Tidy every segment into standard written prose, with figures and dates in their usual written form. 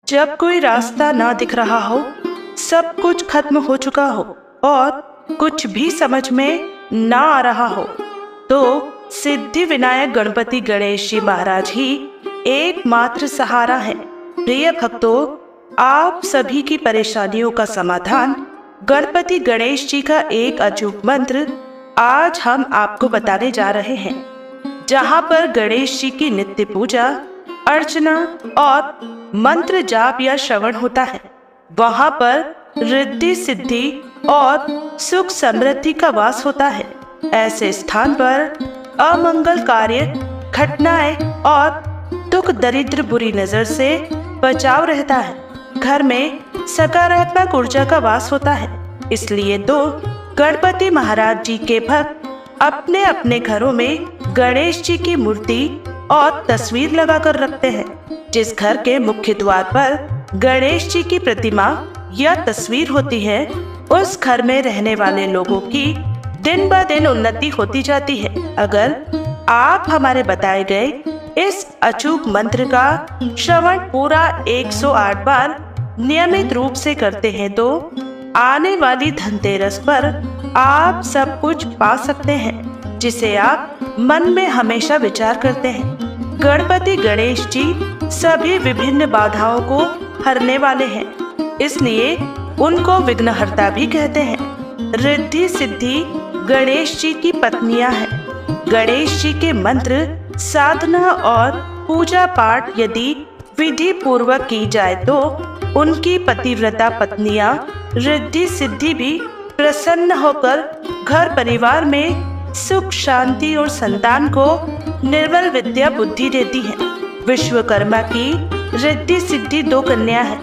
जब कोई रास्ता ना दिख रहा हो, सब कुछ खत्म हो चुका हो और कुछ भी समझ में ना आ रहा हो, तो सिद्धि विनायक गणपति गणेश जी महाराज ही एकमात्र सहारा है। प्रिय भक्तों, आप सभी की परेशानियों का समाधान गणपति गणेश जी का एक अचूक मंत्र आज हम आपको बताने जा रहे हैं। जहाँ पर गणेश जी की नित्य पूजा अर्चना और मंत्र जाप या श्रवण होता है, वहाँ पर रिद्धि सिद्धि और सुख समृद्धि का वास होता है। ऐसे स्थान पर अमंगल कार्य, घटनाएं और दुख दरिद्र बुरी नजर से बचाव रहता है। घर में सकारात्मक ऊर्जा का वास होता है। इसलिए तो गणपति महाराज जी के भक्त अपने अपने घरों में गणेश जी की मूर्ति और तस्वीर लगाकर रखते हैं। जिस घर के मुख्य द्वार पर गणेश जी की प्रतिमा या तस्वीर होती है, उस घर में रहने वाले लोगों की दिन ब दिन उन्नति होती जाती है। अगर आप हमारे बताए गए इस अचूक मंत्र का श्रवण पूरा 108 बार नियमित रूप से करते हैं, तो आने वाली धनतेरस पर आप सब कुछ पा सकते हैं, जिसे आप मन में हमेशा विचार करते हैं। गणपति गणेश जी सभी विभिन्न बाधाओं को हरने वाले हैं, इसलिए उनको विघ्नहर्ता भी कहते हैं। रिद्धि सिद्धि गणेश जी की पत्नियां हैं। गणेश जी के मंत्र, साधना और पूजा पाठ यदि विधि पूर्वक की जाए तो उनकी पतिव्रता पत्नियां रिद्धि सिद्धि भी प्रसन्न होकर घर परिवार में सुख शांति और संतान को निर्मल विद्या बुद्धि देती हैं। विश्वकर्मा की रिद्धि सिद्धि 2 कन्या हैं,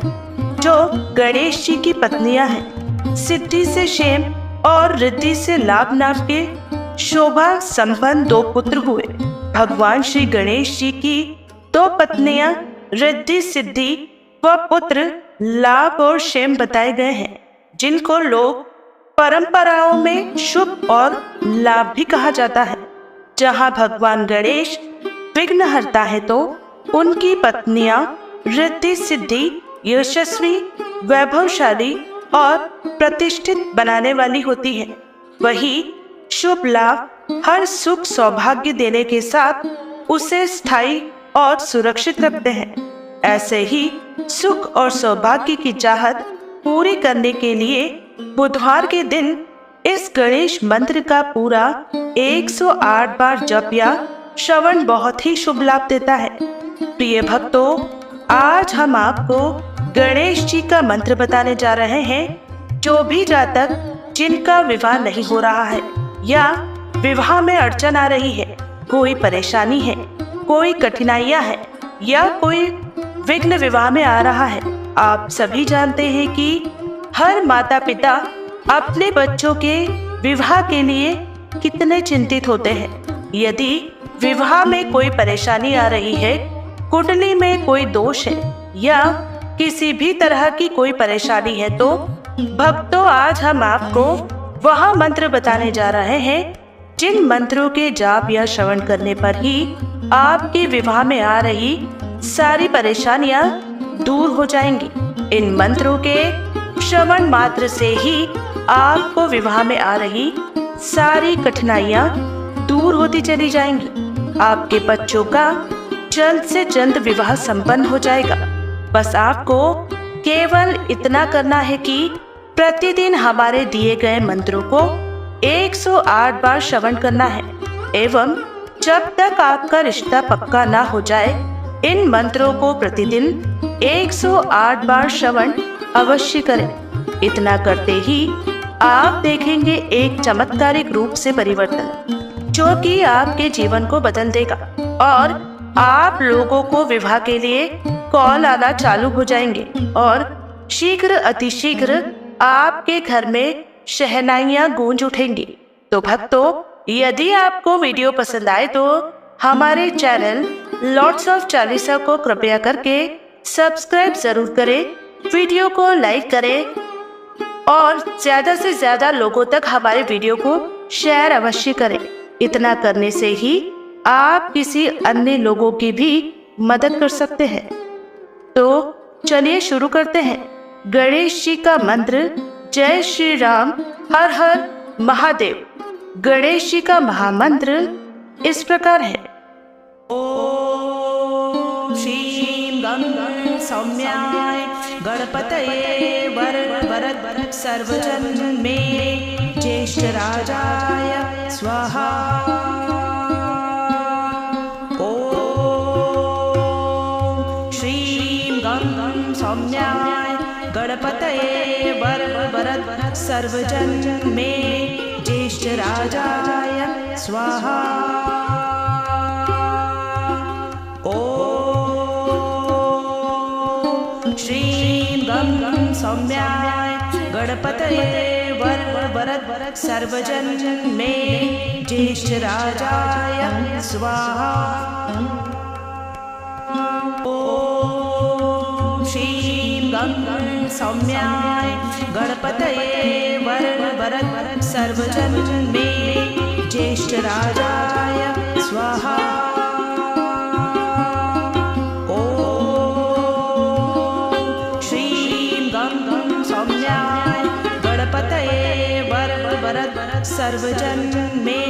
जो गणेश जी की पत्नियां हैं। सिद्धि से क्षेम और रिद्धि से लाभ नाम के शोभा संपन्न 2 पुत्र हुए। भगवान श्री गणेश जी की 2 पत्नियां रिद्धि सिद्धि व पुत्र लाभ और क्षेम बताए गए हैं, जिनको लोग परंपराओं में शुभ और लाभ भी कहा जाता है। जहाँ भगवान गणेश विघ्नहर्ता है, तो उनकी पत्नियां रिद्धि सिद्धि, यशस्वी, वैभवशाली और प्रतिष्ठित बनाने वाली होती हैं। वही शुभ लाभ हर सुख सौभाग्य देने के साथ उसे स्थायी और सुरक्षित रखते हैं। ऐसे ही सुख और सौभाग्य की चाहत पूरी करने के लिए बुधवार के दिन इस गणेश मंत्र का पूरा 108 बार जप या श्रवण बहुत ही शुभ लाभ देता है। प्रिय भक्तों, आज हम आपको गणेश जी का मंत्र बताने जा रहे हैं। जो भी जातक जिनका विवाह नहीं हो रहा है या विवाह में अड़चन आ रही है, कोई परेशानी है, कोई कठिनाइयां है या कोई विघ्न विवाह में आ रहा है, आप सभी जानते हैं कि हर माता पिता अपने बच्चों के विवाह के लिए कितने चिंतित होते हैं। यदि विवाह में कोई परेशानी आ रही है, कुंडली में कोई दोष है या किसी भी तरह की कोई परेशानी है, तो भक्तों आज हम आपको वह मंत्र बताने जा रहे हैं जिन मंत्रों के जाप या श्रवण करने पर ही आपके विवाह में आ रही सारी परेशानियां दूर हो जाएंगी। इन मंत्रों के श्रवण मात्र से ही आपको विवाह में आ रही सारी कठिनाइयां दूर होती चली जाएंगी। आपके बच्चों का जल्द से जल्द विवाह संपन्न हो जाएगा। बस आपको केवल इतना करना है कि प्रतिदिन हमारे दिए गए मंत्रों को 108 बार श्रवण करना है एवं जब तक आपका रिश्ता पक्का ना हो जाए, इन मंत्रों को प्रतिदिन 108 बार श्रवण अवश्य करें। इतना करते ही आप देखेंगे एक चमत्कारिक रूप से परिवर्तन, जो कि आपके जीवन को बदल देगा और आप लोगों को विवाह के लिए कॉल आना चालू हो जाएंगे और शीघ्र अतिशीघ्र आपके घर में शहनाइयां गूंज उठेंगी। तो भक्तों, यदि आपको वीडियो पसंद आए तो हमारे चैनल लॉर्ड्स ऑफ चालीसा को कृपया करके सब्सक्राइब जरूर करें, वीडियो को लाइक करें और ज्यादा से ज्यादा लोगों तक हमारे वीडियो को शेयर अवश्य करें। इतना करने से ही आप किसी अन्य लोगों की भी मदद कर सकते हैं। तो चलिए शुरू करते हैं। गणेश जी का मंत्र जय श्री राम हर हर महादेव। गणेश जी का महामंत्र इस प्रकार है। ओम श्रीं गं गं सौम्याय गणपतये वरद सर्वजन मे ज्येष्ठ राजाय स्वाहा। ओम श्रीं गं गं सौम्याय गणपतये वरद सर्वजन मे ज्येष्ठ राजाय स्वाहा। श्रीं गं गं सौम्याय गणपतये वरद सर्वजन मे ज्येष्ठ राजाय स्वाहा। ओम श्रीं गं गं सौम्याय गणपतये वरद सर्वजन मे ज्येष्ठ राजाय स्वाहा। गणपतये वरद सर्वजन मे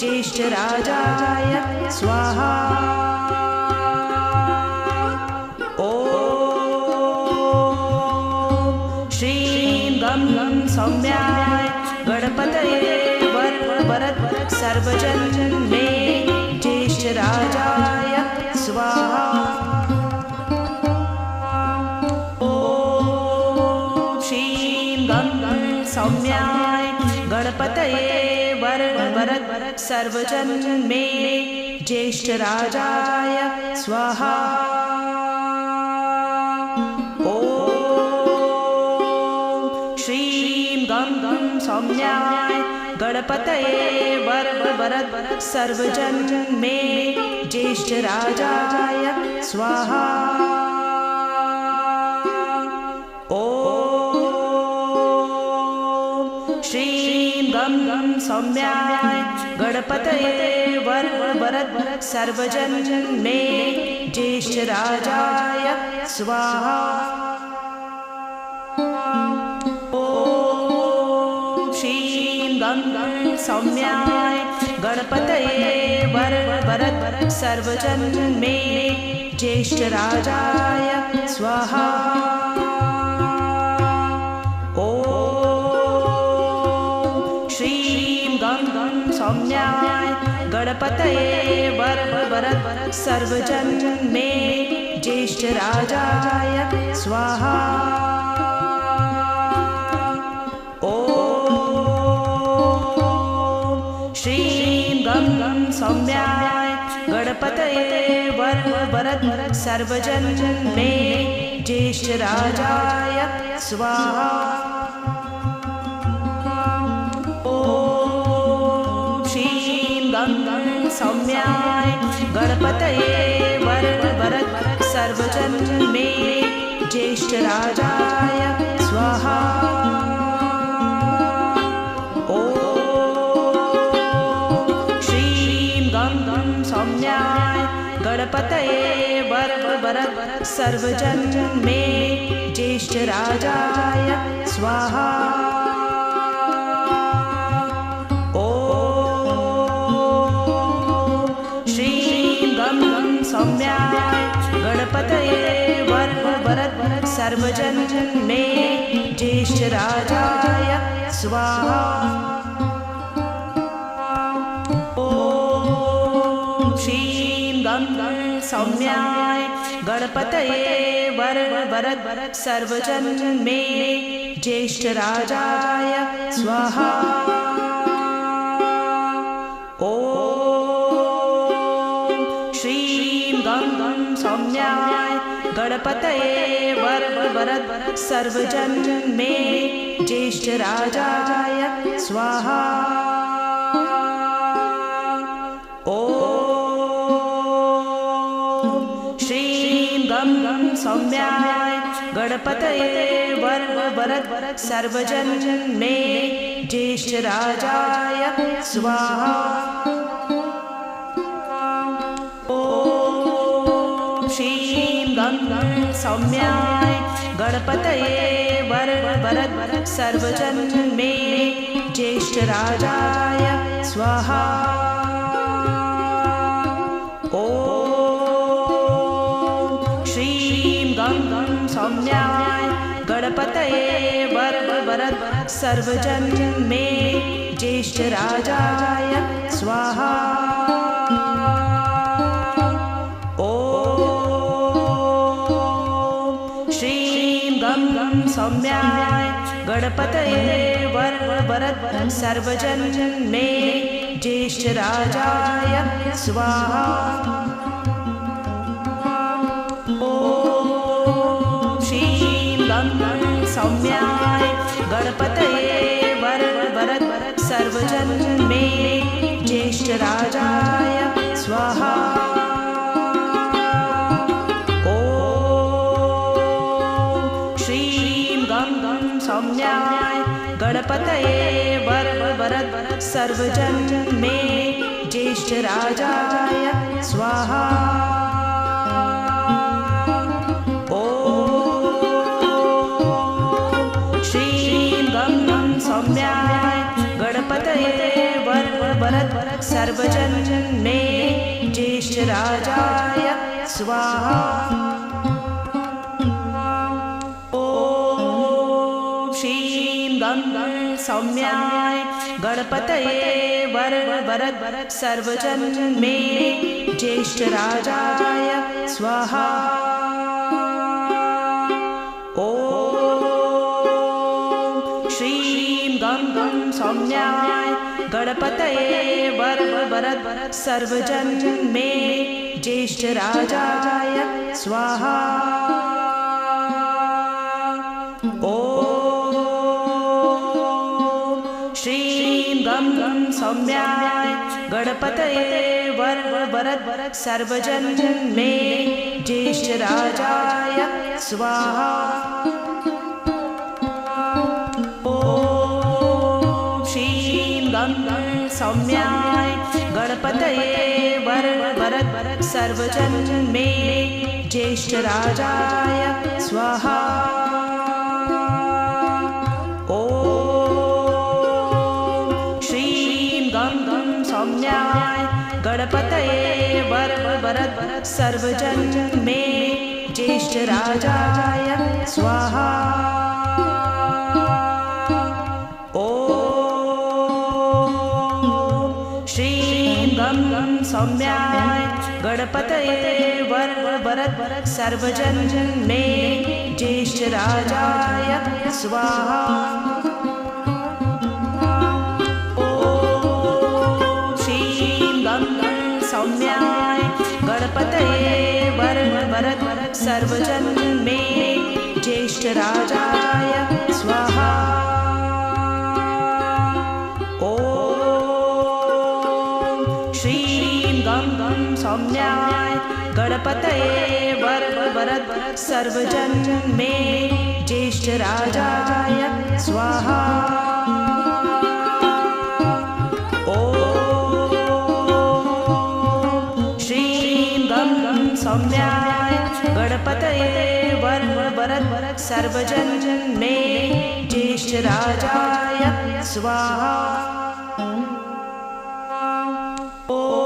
ज्येष्ठ राजाय स्वाहा। ओम श्रीं गं गं सौम्याय गणपतये वरद सर्वजन मे ज्येष्ठ राजाय स्वाहा। सौम्याय गणपतये वरद सर्वजन मे ज्येष्ठ राजाय स्वाहा। ओम श्रीं गं गं सौम्याय गणपतये वरद सर्वजन मे ज्येष्ठ राजाय स्वाहा। श्रीं गं गं सौम्याय गणपतये वरद सर्वजन मे ज्येष्ठ राजाय स्वाहा। ओम श्रीं गं गं सौम्याय गणपतये वरद सर्वजन मे ज्येष्ठ राजाय स्वाहा। सौम्याय गणपतये वरद सर्वजन मे ज्येष्ठ राजाय स्वाहा। ओम श्रीं गं गं सौम्याय गणपतये वरद सर्वजन मे ज्येष्ठ राजाय स्वाहा। गं गं सौम्याय गणपतये वरद सर्वजन मे ज्येष्ठ राजाय स्वाहा। ओम श्रीं गं गं सौम्याय गणपतये वरद सर्वजन मे ज्येष्ठ राजाय स्वाहा। सौम्याय गणपतये वरद सर्वजन मे ज्येष्ठ राजाय स्वाहा। ओम श्रीं गं गं सौम्याय गणपतये वरद सर्वजन मे ज्येष्ठ राजाय स्वाहा। सौम्याय गणपतये वरद सर्वजन मे ज्येष्ठ राजाय स्वाहा। ओम श्रीं गं गं सौम्याय गणपतये वरद सर्वजन मे ज्येष्ठ राजाय स्वाहा। सौम्याय गणपतये वरद सर्वजन मे ज्येष्ठराजाय स्वाहा। ॐ श्रीं गं सौम्याय गणपतये वरद सर्वजन मे ज्येष्ठराजाय स्वाहा। सौम्याय गणपतये वरद सर्वजन मे ज्येष्ठराजाय स्वाहा। ॐ श्रीं गं सौम्याय गणपतये वरद सर्वजन मे ज्येष्ठराजाय स्वाहा। सौम्याय गणपतये वरद सर्वजन मे ज्येष्ठराजाय स्वाहा। ॐ श्रीं गं सौम्याय गणपतये वरद सर्वजन मे ज्येष्ठराजाय स्वाहा। सौम्याय गणपतये वरद सर्वजन मे ज्येष्ठराजाय स्वाहा। ॐ श्रीं गं सौम्याय गणपतये वरद सर्वजन मे ज्येष्ठराजाय स्वाहा। सौम्याय गणपतये वरद सर्वजन मे ज्येष्ठराजाय स्वाहा। ॐ श्रीं गं सौम्याय गणपतये वरद सर्वजन मे ज्येष्ठराजाय स्वाहा। सौम्याय गणपतये वरद सर्वजन मे ज्येष्ठराजाय स्वाहा। ॐ श्रीं गं सौम्याय गणपतये वरद सर्वजन मे ज्येष्ठराजाय स्वाहा। सौम्याय गणपतये वरद सर्वजन मे ज्येष्ठराजाय स्वाहा। ॐ श्रीं गं सौम्याय गणपतये वरद सर्वजन मे ज्येष्ठराजाय स्वाहा। सौम्याय गणपतये वरद सर्वजन मे ज्येष्ठराजाय स्वाहा। ॐ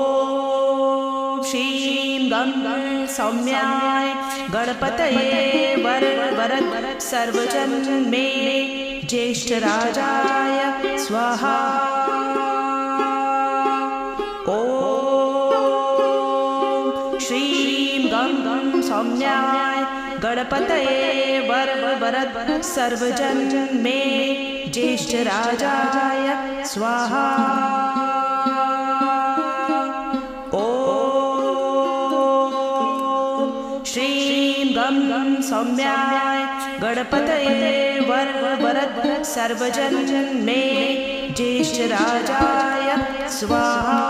श्रीं गं सौम्याय गणपतये वरद सर्वजन मे ज्येष्ठराजाय स्वाहा। सौम्याय गणपतये वरद सर्वजन मे ज्येष्ठराजाय स्वाहा। ॐ श्रीं गं सौम्याय गणपतये वरद सर्वजन मे ज्येष्ठराजाय स्वाहा।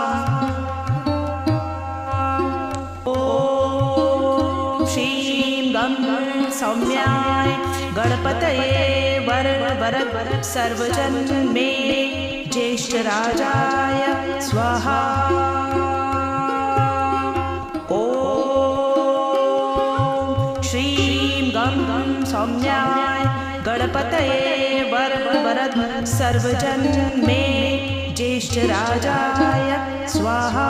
सौम्याय गणपतये वरद सर्वजन मे ज्येष्ठराजाय स्वाहा। ॐ श्रीं गं सौम्याय गणपतये वरद सर्वजन मे ज्येष्ठराजाय स्वाहा।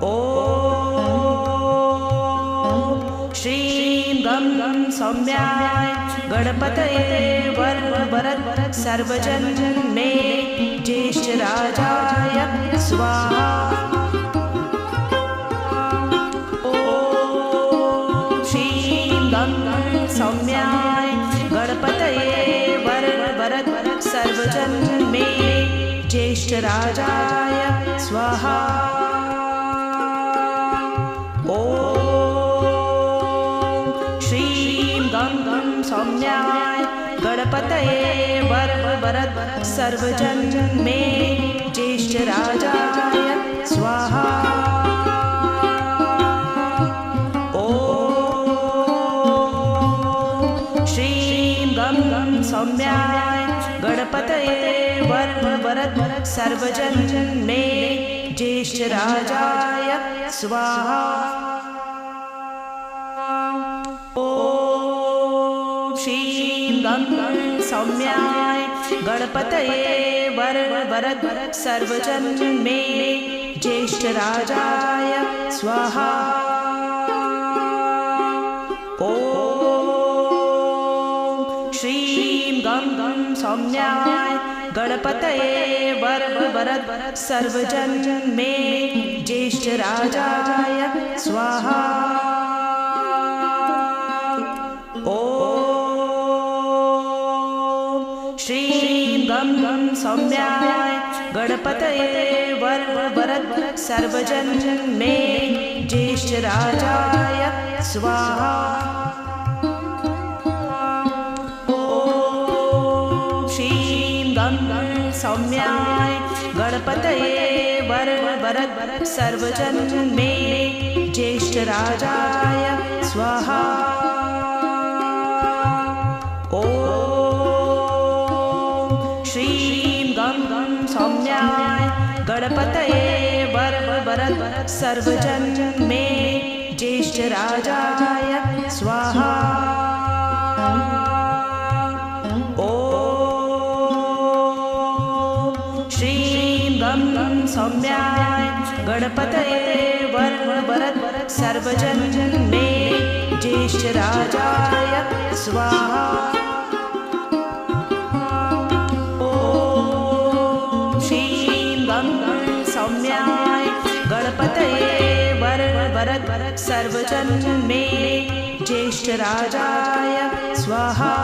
ॐ श्रीं गं सौम्याय गणपतये वरद सर्वजन मे ज्येष्ठराजाय स्वाहा। सौम्याय गणपतये वरद सर्वजन मे ज्येष्ठराजाय स्वाहा। ॐ श्रीं गं सौम्याय गणपतये वरद सर्वजन मे ज्येष्ठराजाय स्वाहा। सौम्याय गणपतये वरद सर्वजन मे ज्येष्ठराजाय स्वाहा। ॐ श्रीं गं सौम्याय गणपतये वरद सर्वजन मे ज्येष्ठराजाय स्वाहा। गं सौम्याय गणपतये वरद सर्वजन मे ज्येष्ठराजाय स्वाहा। ॐ श्रीं गं सौम्याय गणपतये वरद सर्वजन मे ज्येष्ठराजाय स्वाहा। सौम्याय गणपतये वरद सर्वजन मे ज्येष्ठराजाय स्वाहा। ॐ श्रीं गं सौम्याय गणपतये वरद सर्वजन मे ज्येष्ठराजाय स्वाहा। सौम्याय गणपतये वरद सर्वजन मे ज्येष्ठराजाय स्वाहा। ॐ श्रीं गं सौम्याय गणपतये वरद सर्वजन मे ज्येष्ठराजाय स्वाहा।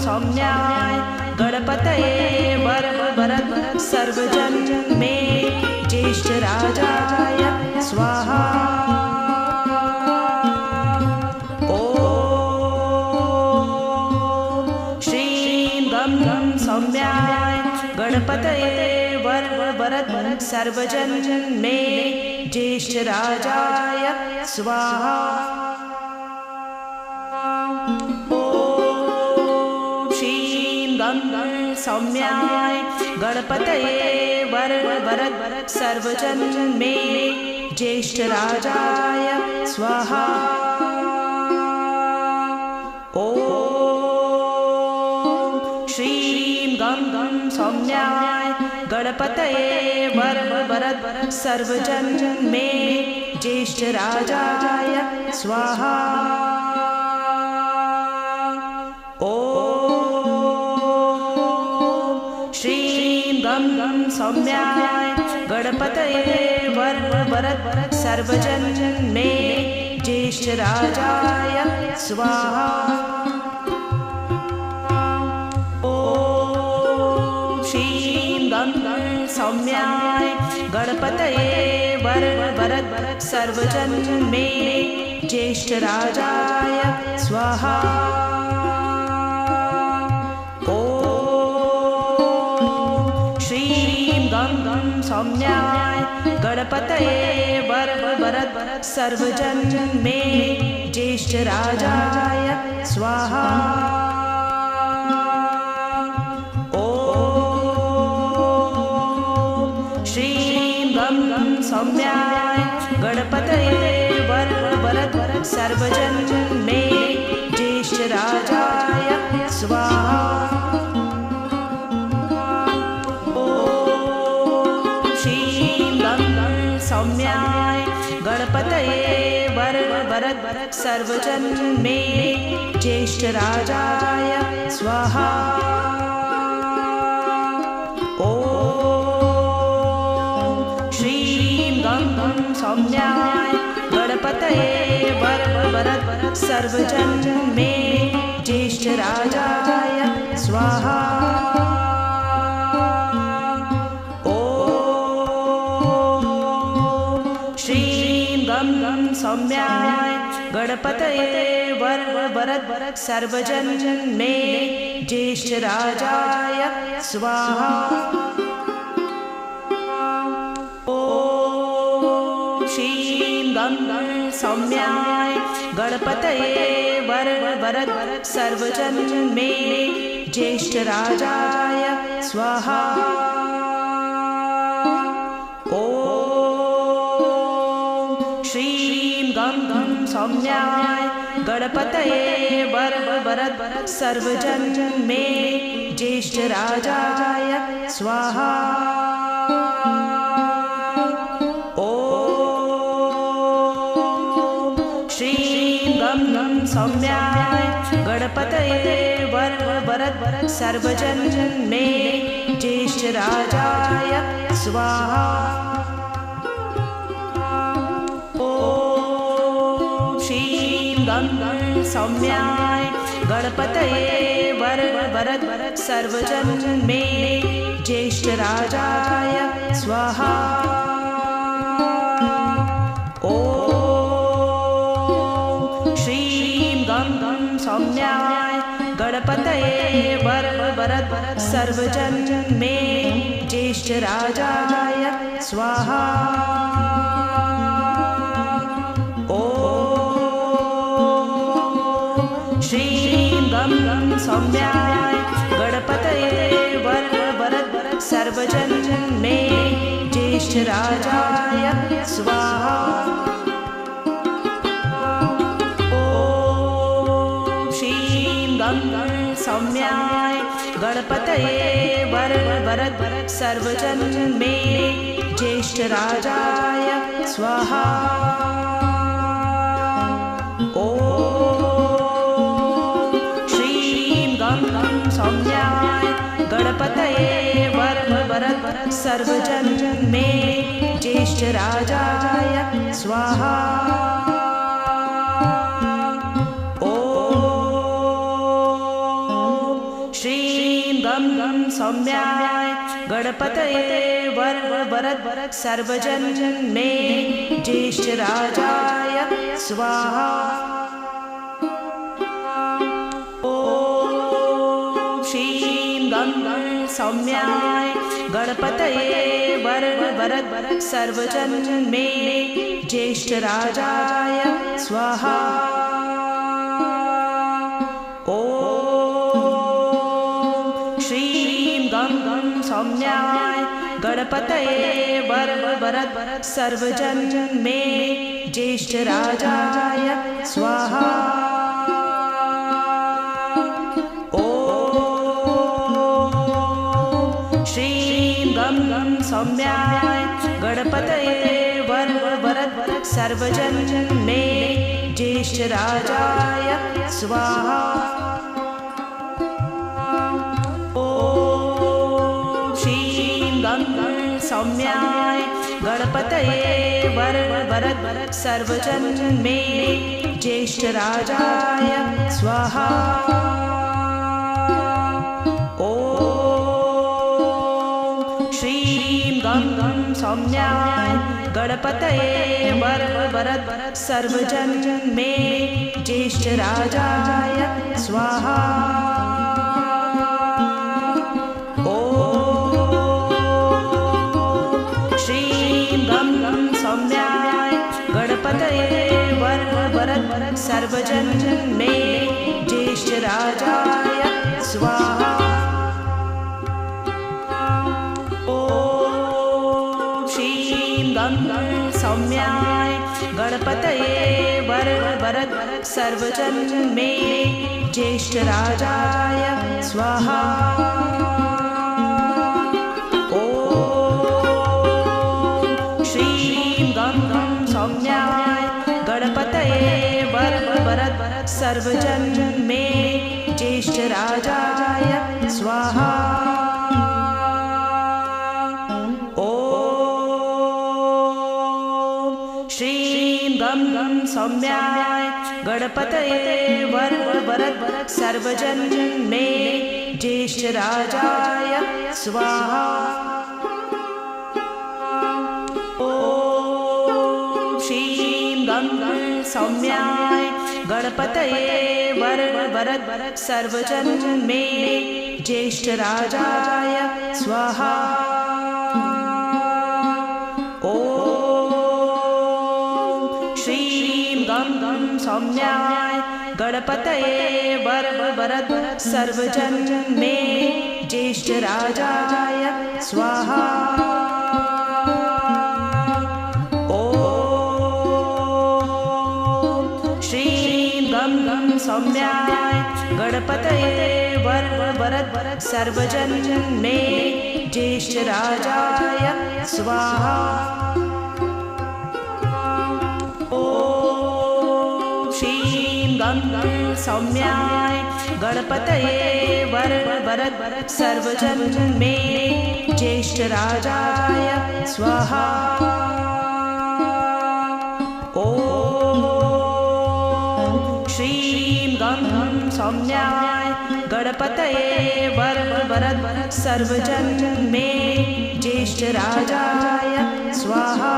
सौम्याय गणपतये वरद सर्वजन मे ज्येष्ठराजाय स्वाहा। ॐ श्रीं गं सौम्याय गणपतये वरद सर्वजन मे ज्येष्ठराजाय स्वाहा। सौम्याय गणपतये वरद सर्वजन मे ज्येष्ठराजाय स्वाहा। ॐ श्रीं गं सौम्याय गणपतये वरद सर्वजन मे ज्येष्ठराजाय स्वाहा। गं सौम्याय गणपतये वरद सर्वजन मे ज्येष्ठराजाय स्वाहा। ॐ श्रीं गं सौम्याय गणपतये वरद सर्वजन मे ज्येष्ठराजाय स्वाहा। सौम्याय गणपतये वरद सर्वजन मे ज्येष्ठराजाय स्वाहा। ॐ सौम्याय गणपतये वरद सर्वजन्मे ज्येष्ठराजाय स्वाहा। ॐ श्रीं गं सौम्याय गणपतये वरद सर्वजन्मे ज्येष्ठराजाय स्वाहा। सौम्याय गणपतये वरद सर्वजन्मे ज्येष्ठराजाय स्वाहा। ॐ श्रीं गं सौम्याय गणपतये वरद सर्वजन्मे ज्येष्ठराजाय स्वाहा। सौम्याय गणपतये वरद सर्वजन्मे ज्येष्ठराजाय स्वाहा। ॐ श्रीं गं सौम्याय गणपतये वरद सर्वजन्मे ज्येष्ठराजाय स्वाहा। सौम्याय गणपतये वरद सर्वजन्मे ज्येष्ठराजाय स्वाहा। ॐ श्रीं गं सौम्याय गणपतये वरद सर्वजन्मे ज्येष्ठराजाय स्वाहा। सौम्याय गणपतये वरद सर्वजन्मे ज्येष्ठराजाय स्वाहा। ॐ श्रीं गं सौम्याय गणपतये वरद सर्वजन्मे ज्येष्ठराजाय स्वाहा। सौम्याय गणपतये वरद सर्वजन्मे ज्येष्ठराजाय स्वाहा। ॐ श्रीं गं सौम्याय गणपतये वरद सर्वजन्मे ज्येष्ठराजाय स्वाहा। सौम्याय गणपतये वरद सर्वजन्मे ज्येष्ठराजाय स्वाहा। ॐ श्रीं गं सौम्याय गणपतये वरद सर्वजन्मे ज्येष्ठराजाय स्वाहा। सौम्याय गणपतये वरद सर्वजन्मे ज्येष्ठराजाय स्वाहा। ॐ श्रीं गं सौम्याय गणपतये वरद सर्वजन्मे ज्येष्ठराजाय स्वाहा। सौम्याय गणपतये वरद सर्वजन्मे ज्येष्ठराजाय स्वाहा। ॐ श्रीं गं सौम्याय गणपतये वरद सर्वजन्मे ज्येष्ठराजाय स्वाहा। सौम्याय गणपतये वरद सर्वजन्मे ज्येष्ठराजाय स्वाहा। ॐ श्रीं गं सौम्याय गणपतये वरद सर्वजन्मे ज्येष्ठराजाय स्वाहा। ॐ श्रीं गं सौम्याय गणपतये वरद सर्वजन्मे ज्येष्ठराजाय स्वाहा। सौम्याय गणपतये वरद सर्वजन्मे ज्येष्ठराजाय स्वाहा। ॐ श्रीं गं सौम्याय गणपतये वरद सर्वजन्मे ज्येष्ठराजाय स्वाहा। सौम्याय गणपतये वरद सर्वजन्मे ज्येष्ठराजाय स्वाहा। ॐ श्रीं गं सौम्याय गणपतये वरद सर्वजन्मे ज्येष्ठराजाय स्वाहा। सौम्याय गणपतये वरद सर्वजन्मे ज्येष्ठराजाय स्वाहा। ॐ श्रीं गं सौम्याय गणपतये वरद सर्वजन्मे ज्येष्ठराजाय स्वाहा।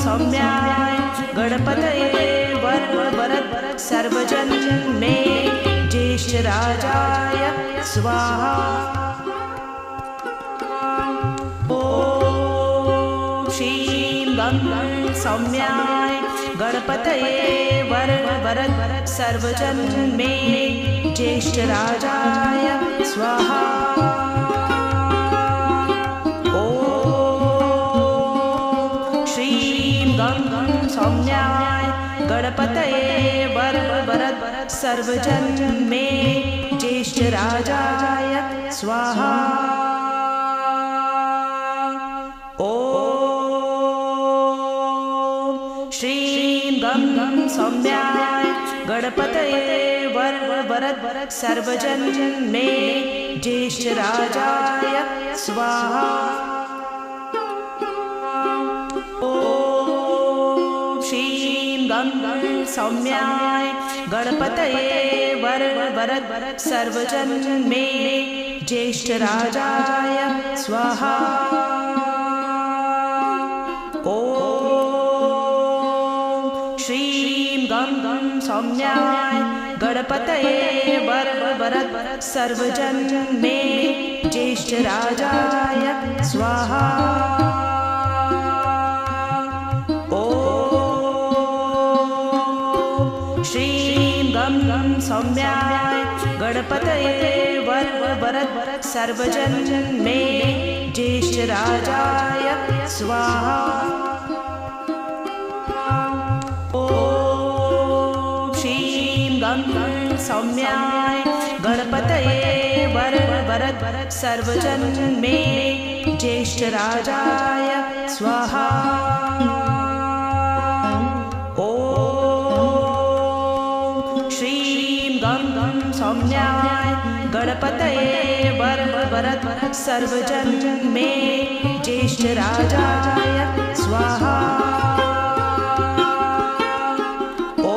सौम्याय गणपतये वरद सर्वजन्मे ज्येष्ठराजाय स्वाहा। ॐ श्रीं गं सौम्याय गणपतये वरद सर्वजन्मे ज्येष्ठराजाय स्वाहा। सौम्याय गणपतये वरद सर्वजन्मे ज्येष्ठराजाय स्वाहा। ॐ श्रीं गं सौम्याय गणपतये वरद सर्वजन्मे ज्येष्ठराजाय स्वाहा। सौम्याय गणपतये वरद सर्वजन्मे ज्येष्ठराजाय स्वाहा। ॐ श्रीं गं सौम्याय गणपतये वरद सर्वजन्मे ज्येष्ठराजाय स्वाहा। श्रीं गं सौम्याय गणपतये वरद सर्वजन्मे ज्येष्ठराजाय स्वाहा। ॐ श्रीं गं सौम्याय गणपतये वरद सर्वजन्मे ज्येष्ठराजाय स्वाहा। सौम्याय गणपतये वरद सर्वजन्मे ज्येष्ठराजाय स्वाहा। ॐ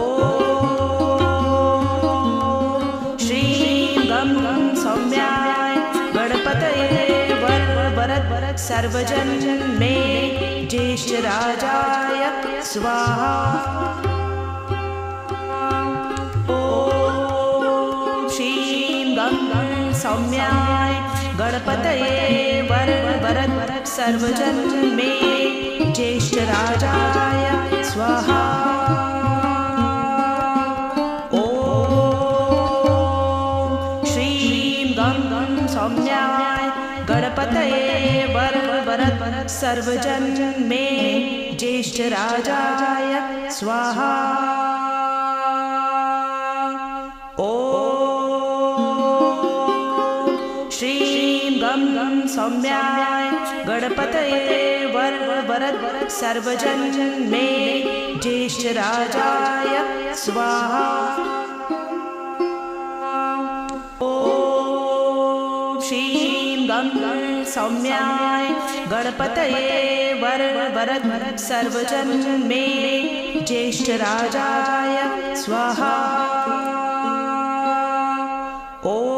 श्रीं गं सौम्याय गणपतये वरद सर्वजन्मे ज्येष्ठराजाय स्वाहा। सौम्याय गणपतये वरद सर्वजन्मे ज्येष्ठराजाय स्वाहा। ॐ सर्वजन में ज्येष्ठ राजाय स्वाहा। ओम श्रीं गं सौम्याय गणपतये वरद सर्वजन में ज्येष्ठ राजाय स्वाहा। ओम श्रीं गं सौम्याय गणपतये वरद सर्वजन में ज्येष्ठ राजाय स्वाहा। ओम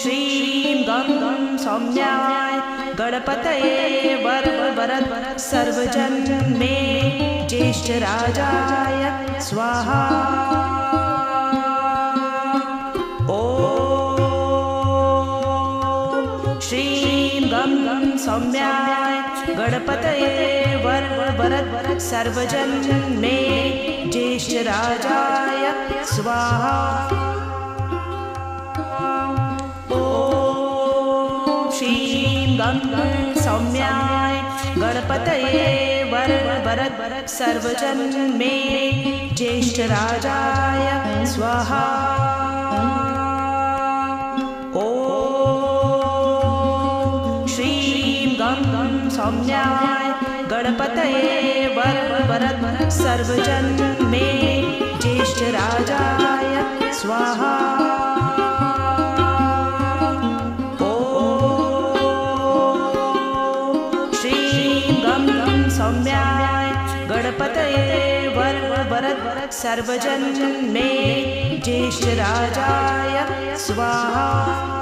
श्रीं गं सौम्याय गणपतये वरद सर्वजन में ज्येष्ठ राजाय स्वाहा। ओम श्रीं गं सौम्याय गणपतये वरद सर्वजन में ज्येष्ठ राजाय स्वाहा। ओम श्रीं गं सौम्याय गणपतये वरद सर्वजन में ज्येष्ठ राजाय स्वाहा। ओम श्रीं गं सौम्याय गणपतये वरद सर्वजन में ज्येष्ठ राजाय स्वाहा। ओम श्रीं गं सौम्याय गणपतये वरद सर्वजन में ज्येष्ठ राजाय स्वाहा।